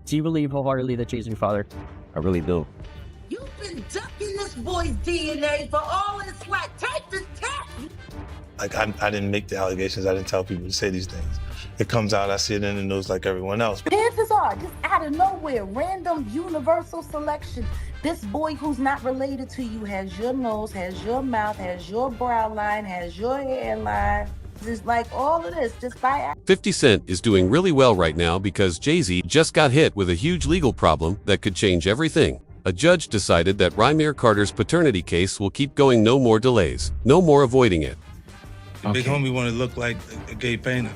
Do you believe wholeheartedly that Jay-Z's your father? I really do. You've been ducking this boy's DNA for all his life. Take the test. Like, I didn't make the allegations. I didn't tell people to say these things. It comes out, I see it in the news like everyone else. Chances are, just out of nowhere, random universal selection. This boy who's not related to you has your nose, has your mouth, has your brow line, has your hairline. Just like all of this, just by accident. 50 Cent is doing really well right now because Jay-Z just got hit with a huge legal problem that could change everything. A judge decided that Rymir Carter's paternity case will keep going, no more delays, no more avoiding it. The big homie want to look like a gay painter.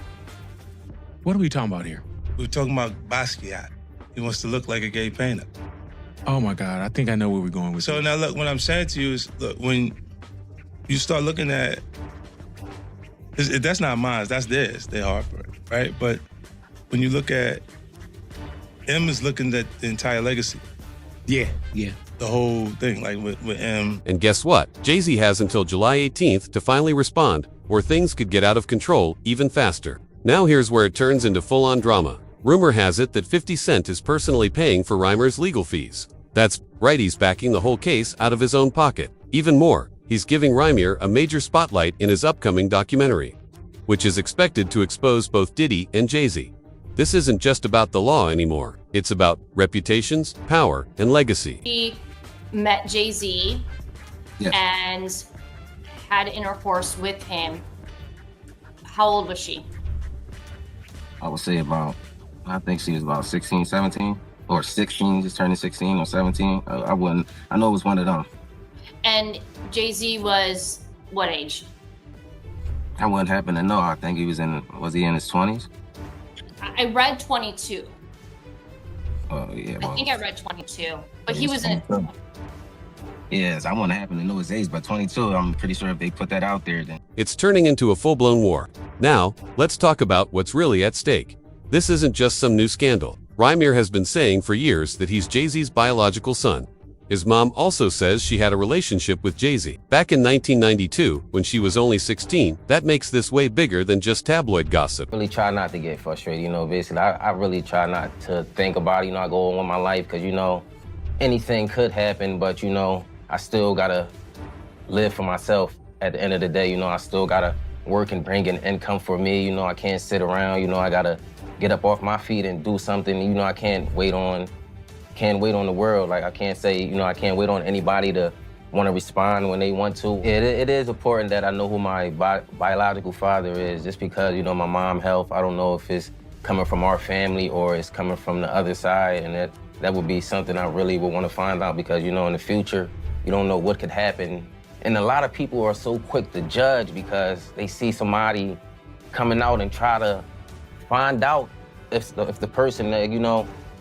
What are we talking about here? We're talking about Basquiat. He wants to look like a gay painter. Oh my God, I think I know where we're going with So this. now look, what I'm saying to you is, look, when you start looking at, that's not mine, that's theirs, their heartbreak, right? But when you look at, M is looking at the entire legacy. Yeah. The whole thing, like with M. And guess what? Jay-Z has until July 18th to finally respond, or things could get out of control even faster. Now here's where it turns into full-on drama. Rumor has it that 50 Cent is personally paying for Rymir's legal fees. That's right, he's backing the whole case out of his own pocket. Even more, he's giving Rymir a major spotlight in his upcoming documentary, which is expected to expose both Diddy and Jay-Z. This isn't just about the law anymore. It's about reputations, power, and legacy. He met Jay-Z and had intercourse with him. How old was she? I would say I think she was about 16, 17, or 16, just turning 16 or 17. I know it was one of them. And Jay-Z was what age? I wouldn't happen to know. I think he was he in his 20s? I read 22. Oh, yeah. I think I read 22, but he was in. Yes, I wouldn't happen to know his age, but 22, I'm pretty sure if they put that out there, then. It's turning into a full-blown war. Now, let's talk about what's really at stake. This isn't just some new scandal. Rymir has been saying for years that he's Jay-Z's biological son. His mom also says she had a relationship with Jay-Z back in 1992 when she was only 16. That makes this way bigger than just tabloid gossip. Really try not to get frustrated, basically. I really try not to think about it, I go on with my life because, anything could happen, but, I still gotta live for myself at the end of the day. I still gotta work and bring in income for me. I can't sit around, I gotta get up off my feet and do something. I can't wait on the world. Like, I can't say, I can't wait on anybody to want to respond when they want to. It is important that I know who my biological father is, just because, my mom's health, I don't know if it's coming from our family or it's coming from the other side, and that would be something I really would want to find out because, in the future, you don't know what could happen. And a lot of people are so quick to judge because they see somebody coming out and try to find out if the person,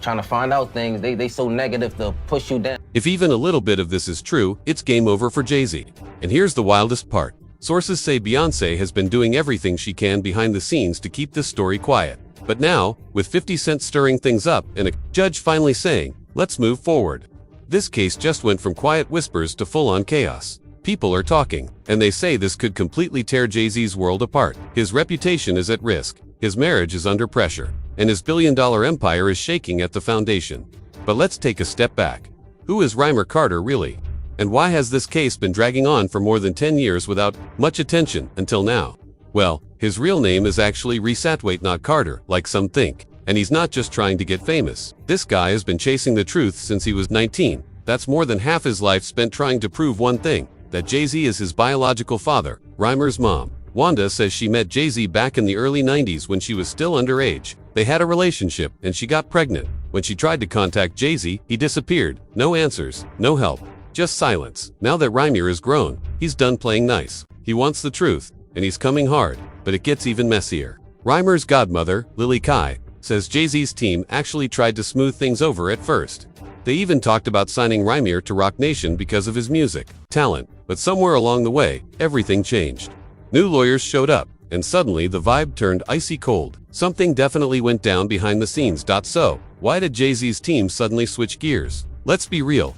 trying to find out things, they so negative to push you down. If even a little bit of this is true, it's game over for Jay-Z. And here's the wildest part. Sources say Beyoncé has been doing everything she can behind the scenes to keep this story quiet. But now, with 50 Cent stirring things up and a judge finally saying, let's move forward, this case just went from quiet whispers to full-on chaos. People are talking, and they say this could completely tear Jay-Z's world apart. His reputation is at risk, his marriage is under pressure, and his billion-dollar empire is shaking at the foundation. But let's take a step back. Who is Rymir Carter really? And why has this case been dragging on for more than 10 years without much attention until now? Well, his real name is actually Reignited, not Carter, like some think. And he's not just trying to get famous. This guy has been chasing the truth since he was 19. That's more than half his life spent trying to prove one thing, that Jay-Z is his biological father. Rymir's mom, Wanda, says she met Jay-Z back in the early 90s when she was still underage. They had a relationship and she got pregnant. When she tried to contact Jay-Z, he disappeared. No answers, no help, just silence. Now that Rymir is grown, he's done playing nice. He wants the truth, and he's coming hard, but it gets even messier. Rymir's godmother, Lily Kai, says Jay-Z's team actually tried to smooth things over at first. They even talked about signing Rymir to Roc Nation because of his music talent, but somewhere along the way, everything changed. New lawyers showed up, and suddenly the vibe turned icy cold. Something definitely went down behind the scenes. So, why did Jay-Z's team suddenly switch gears? Let's be real.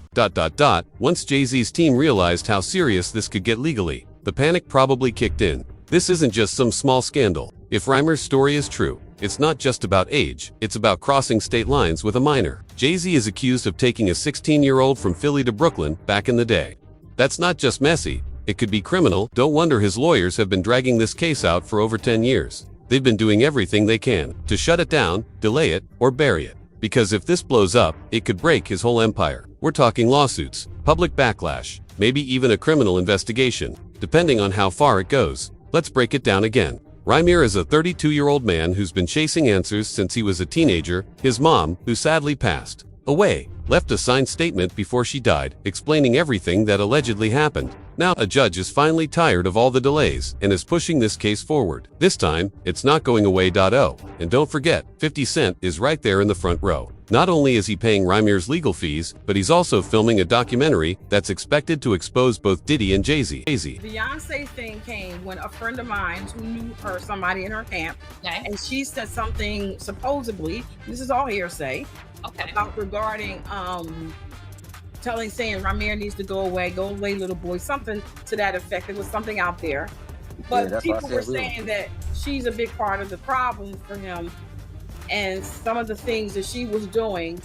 Once Jay-Z's team realized how serious this could get legally, the panic probably kicked in. This isn't just some small scandal. If Rymir's story is true, it's not just about age, it's about crossing state lines with a minor. Jay-Z is accused of taking a 16-year-old from Philly to Brooklyn back in the day. That's not just messy, it could be criminal. Don't wonder his lawyers have been dragging this case out for over 10 years. They've been doing everything they can to shut it down, delay it, or bury it. Because if this blows up, it could break his whole empire. We're talking lawsuits, public backlash, maybe even a criminal investigation, depending on how far it goes. Let's break it down again. Rymir is a 32-year-old man who's been chasing answers since he was a teenager. His mom, who sadly passed away, left a signed statement before she died, explaining everything that allegedly happened. Now, a judge is finally tired of all the delays and is pushing this case forward. This time, it's not going away. And don't forget, 50 Cent is right there in the front row. Not only is he paying Rymir's legal fees, but he's also filming a documentary that's expected to expose both Diddy and Jay-Z. Beyonce thing came when a friend of mine who knew her, somebody in her camp, and she said something supposedly, this is all hearsay, about regarding saying Rymir needs to go away little boy, something to that effect. It was something out there. But people were saying that she's a big part of the problem for him, and some of the things that she was doing,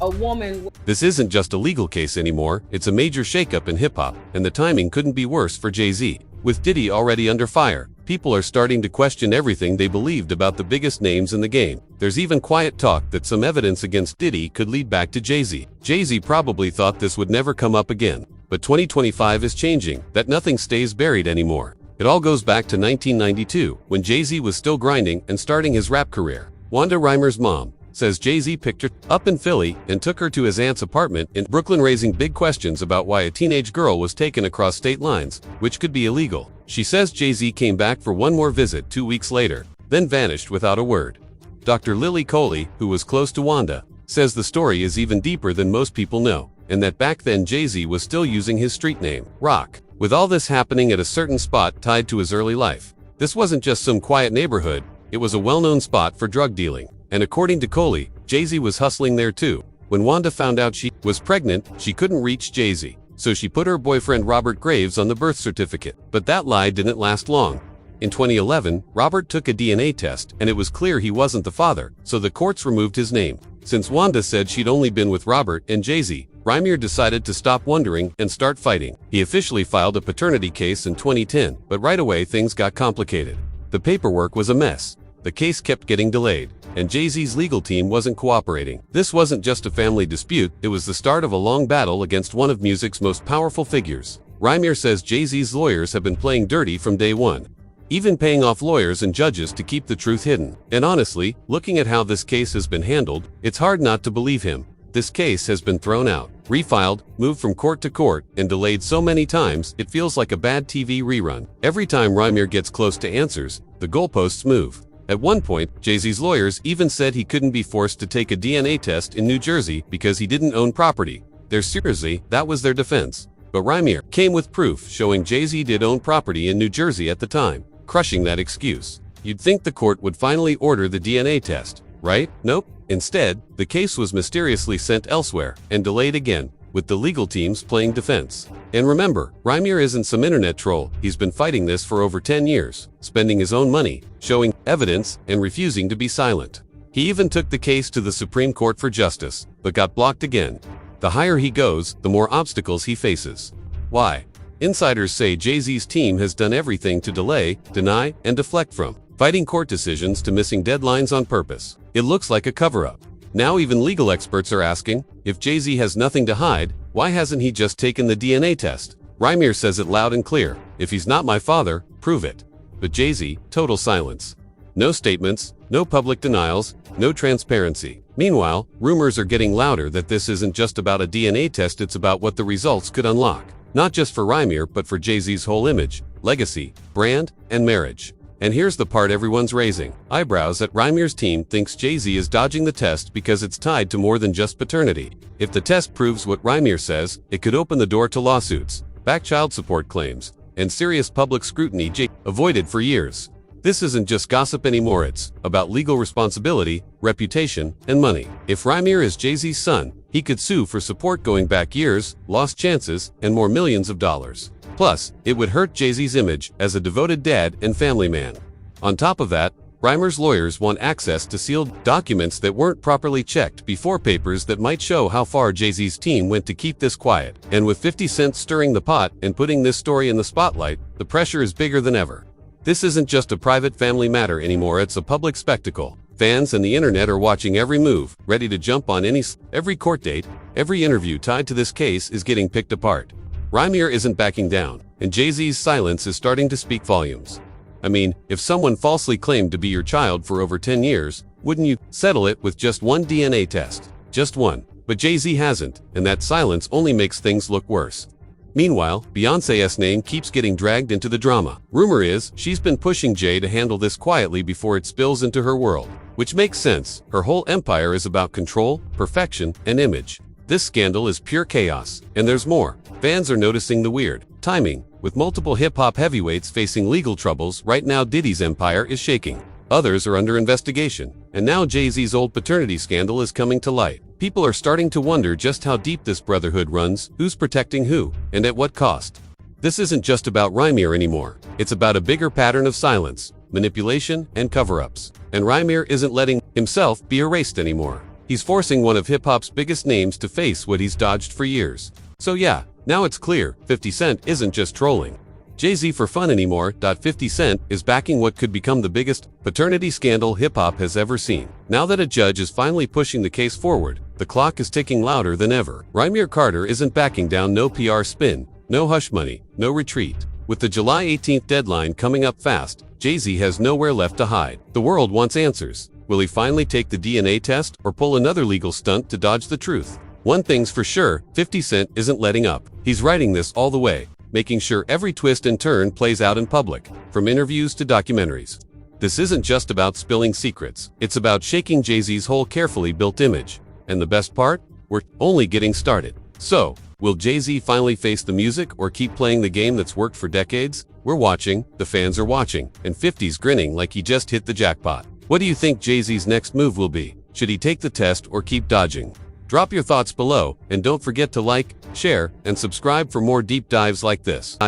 a woman. This isn't just a legal case anymore, it's a major shakeup in hip-hop, and the timing couldn't be worse for Jay-Z. With Diddy already under fire, people are starting to question everything they believed about the biggest names in the game. There's even quiet talk that some evidence against Diddy could lead back to Jay-Z. Jay-Z probably thought this would never come up again. But 2025 is changing, that nothing stays buried anymore. It all goes back to 1992, when Jay-Z was still grinding and starting his rap career. Wanda Rymir's mom says Jay-Z picked her up in Philly and took her to his aunt's apartment in Brooklyn, raising big questions about why a teenage girl was taken across state lines, which could be illegal. She says Jay-Z came back for one more visit 2 weeks later, then vanished without a word. Dr. Lily Coley, who was close to Wanda, says the story is even deeper than most people know, and that back then Jay-Z was still using his street name, Rock. With all this happening at a certain spot tied to his early life, this wasn't just some quiet neighborhood, it was a well-known spot for drug dealing. And according to Coley, Jay-Z was hustling there too. When Wanda found out she was pregnant, she couldn't reach Jay-Z, so she put her boyfriend Robert Graves on the birth certificate. But that lie didn't last long. In 2011, Robert took a DNA test, and it was clear he wasn't the father, so the courts removed his name. Since Wanda said she'd only been with Robert and Jay-Z, Rymir decided to stop wondering and start fighting. He officially filed a paternity case in 2010, but right away things got complicated. The paperwork was a mess. The case kept getting delayed, and Jay-Z's legal team wasn't cooperating. This wasn't just a family dispute, it was the start of a long battle against one of music's most powerful figures. Rymir says Jay-Z's lawyers have been playing dirty from day one, even paying off lawyers and judges to keep the truth hidden. And honestly, looking at how this case has been handled, it's hard not to believe him. This case has been thrown out, refiled, moved from court to court, and delayed so many times it feels like a bad TV rerun. Every time Rymir gets close to answers, the goalposts move. At one point, Jay-Z's lawyers even said he couldn't be forced to take a DNA test in New Jersey because he didn't own property. Seriously, that was their defense. But Rymir came with proof showing Jay-Z did own property in New Jersey at the time, crushing that excuse. You'd think the court would finally order the DNA test, right? Nope. Instead, the case was mysteriously sent elsewhere and delayed again, with the legal teams playing defense. And remember, Rymir isn't some internet troll. He's been fighting this for over 10 years, spending his own money, showing evidence, and refusing to be silent. He even took the case to the Supreme Court for justice, but got blocked again. The higher he goes, the more obstacles he faces. Why? Insiders say Jay-Z's team has done everything to delay, deny, and deflect from fighting court decisions to missing deadlines on purpose. It looks like a cover-up. Now even legal experts are asking, if Jay-Z has nothing to hide, why hasn't he just taken the DNA test? Rymir says it loud and clear, if he's not my father, prove it. But Jay-Z, total silence. No statements, no public denials, no transparency. Meanwhile, rumors are getting louder that this isn't just about a DNA test, it's about what the results could unlock. Not just for Rymir, but for Jay-Z's whole image, legacy, brand, and marriage. And here's the part everyone's raising eyebrows at. Rymir's team thinks Jay-Z is dodging the test because it's tied to more than just paternity. If the test proves what Rymir says, it could open the door to lawsuits, back child support claims, and serious public scrutiny Jay avoided for years. This isn't just gossip anymore, it's about legal responsibility, reputation, and money. If Rymir is Jay-Z's son, he could sue for support going back years, lost chances, and more millions of dollars. Plus, it would hurt Jay-Z's image as a devoted dad and family man. On top of that, Reimer's lawyers want access to sealed documents that weren't properly checked before, papers that might show how far Jay-Z's team went to keep this quiet. And with 50 Cent stirring the pot and putting this story in the spotlight, the pressure is bigger than ever. This isn't just a private family matter anymore, it's a public spectacle. Fans and the internet are watching every move, ready to jump on every court date, every interview tied to this case is getting picked apart. Reimer isn't backing down, and Jay-Z's silence is starting to speak volumes. I mean, if someone falsely claimed to be your child for over 10 years, wouldn't you settle it with just one DNA test? Just one. But Jay-Z hasn't, and that silence only makes things look worse. Meanwhile, Beyoncé's name keeps getting dragged into the drama. Rumor is, she's been pushing Jay to handle this quietly before it spills into her world. Which makes sense. Her whole empire is about control, perfection, and image. This scandal is pure chaos. And there's more. Fans are noticing the weird timing. With multiple hip-hop heavyweights facing legal troubles, right now Diddy's empire is shaking. Others are under investigation. And now Jay-Z's old paternity scandal is coming to light. People are starting to wonder just how deep this brotherhood runs, who's protecting who, and at what cost. This isn't just about Reimer anymore. It's about a bigger pattern of silence, manipulation, and cover-ups. And Reimer isn't letting himself be erased anymore. He's forcing one of hip-hop's biggest names to face what he's dodged for years. So yeah, now it's clear, 50 Cent isn't just trolling Jay-Z for fun anymore. 50 Cent is backing what could become the biggest paternity scandal hip-hop has ever seen. Now that a judge is finally pushing the case forward, the clock is ticking louder than ever. Reimer Carter isn't backing down, no PR spin, no hush money, no retreat. With the July 18th deadline coming up fast, Jay-Z has nowhere left to hide. The world wants answers. Will he finally take the DNA test or pull another legal stunt to dodge the truth? One thing's for sure, 50 Cent isn't letting up. He's riding this all the way, making sure every twist and turn plays out in public, from interviews to documentaries. This isn't just about spilling secrets. It's about shaking Jay-Z's whole carefully built image. And the best part? We're only getting started. So, will Jay-Z finally face the music or keep playing the game that's worked for decades? We're watching, the fans are watching, and 50's grinning like he just hit the jackpot. What do you think Jay-Z's next move will be? Should he take the test or keep dodging? Drop your thoughts below, and don't forget to like, share, and subscribe for more deep dives like this.